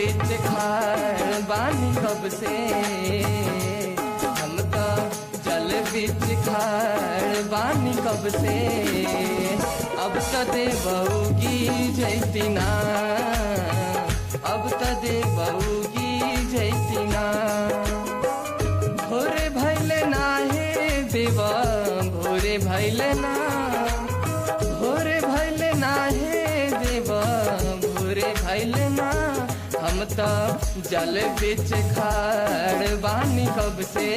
बीच खाड़ बानी कब से, हम तो जल बीच खाड़ बानी कब से। अब तो देवगी जैतिना, अब तो देवगी जैतिना। भोरे भैले ना हे देवा, भोरे भैले ना, भोरे भैले ना हे देवा, भोरे भैले ना। हम तो जल बीच खाड़ बानी कब से,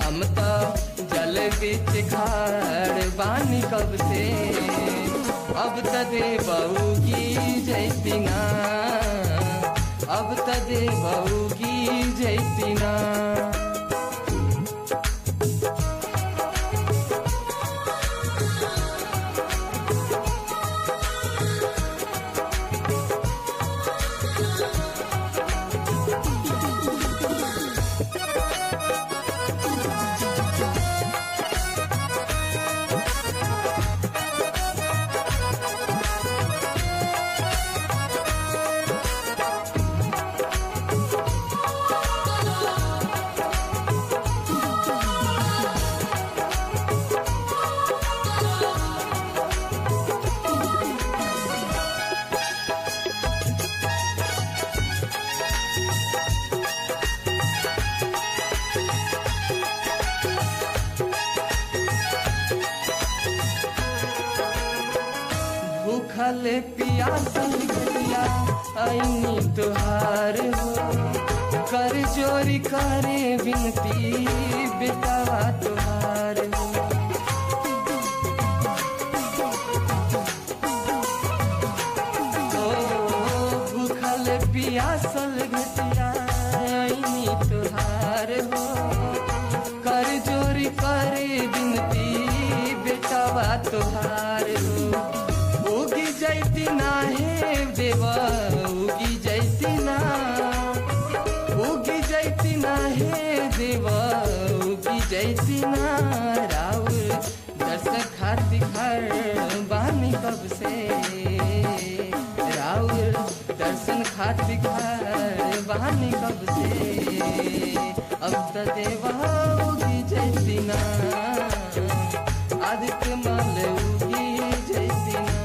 हम तो जल बीच खाड़ बानी कब से। अब तो देवगी जैतिना, अब तो देवगी जैतिना। भूखल पियासल गलिया आईनी तुहार हो, कर जोरी करे विनती बेटावा तुहार हो। भूखल पियासल गलिया आईनी तुहार हो, कर जोरी करे विनती बेटावा तुहार हो। उगी जैतिना हे देवा, उगी जैतिना, उगी जैतिना हे देवा, उगी जैतिना। राउर दर्शन खातिर खड़ बानी कब से, राउर दर्शन खातिर खड़ बानी कब से। अब तो देवा उगी जैतिना, आदित्य माल उगी जैतिना।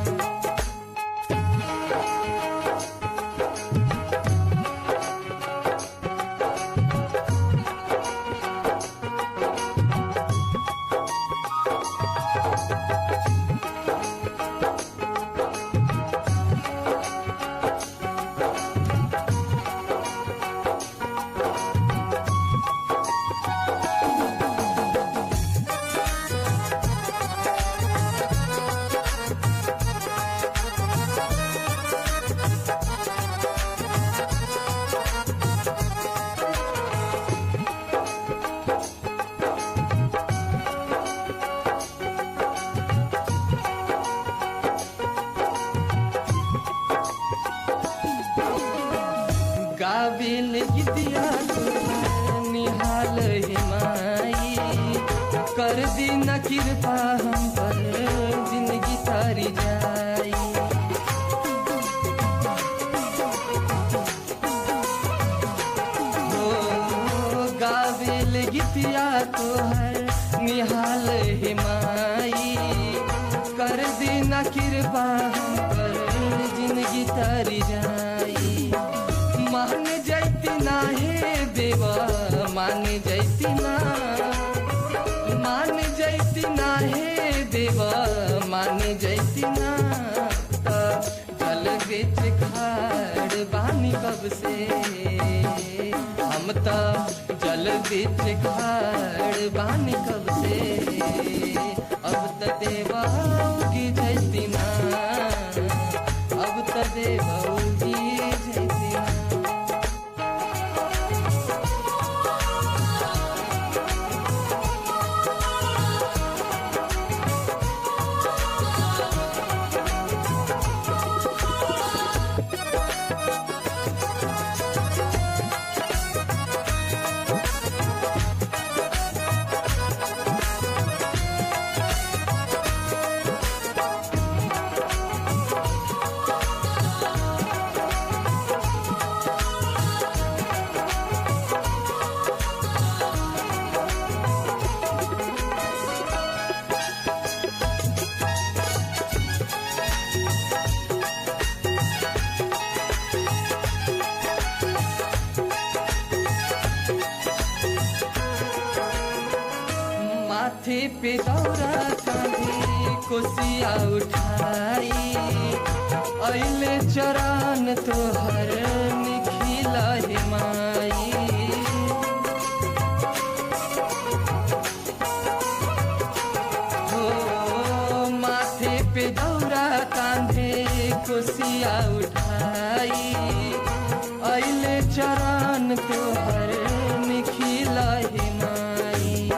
गाबिल गीतिया निहाल हिमाई, कर दी न कृपा हम पर जिंदगी तारी जाई। हो गाबिल गीतिया तोहर निहाल हिमाई, कर दी न कृपा हम पर जिंदगी तारी जाई। मान जैतिना हे देवा, मान जैतिना, मान जैतिना हे देवा, मान जैतिना। जल बीच खाड़ बानी कब से, हम तो जल बीच खाड़ बानी कब से। अब तो देवा उगी जैतिना, अब तो देवा उगी जैतिना। पे दौरा कांधे कोसिया उठाई अइले चरण तोहर निखिला हे माई। हो माथे पे दौरा कांधे कोसिया उठाई अइले चरण तोहर निखिला हे माई।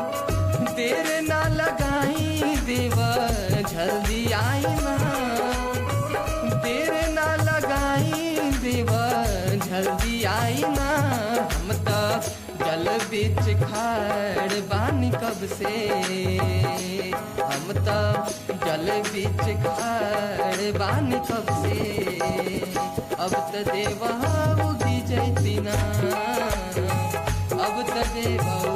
देर ना लगाई देवा जल्दी आई ना, देर ना लगाई देवा जल्दी आई ना। हम तो जल बीच खाड़ बानी कब से, हम तो जल बीच खाड़ बानी कब से। अब तो देवा उगी जैती ना, अब तो देवा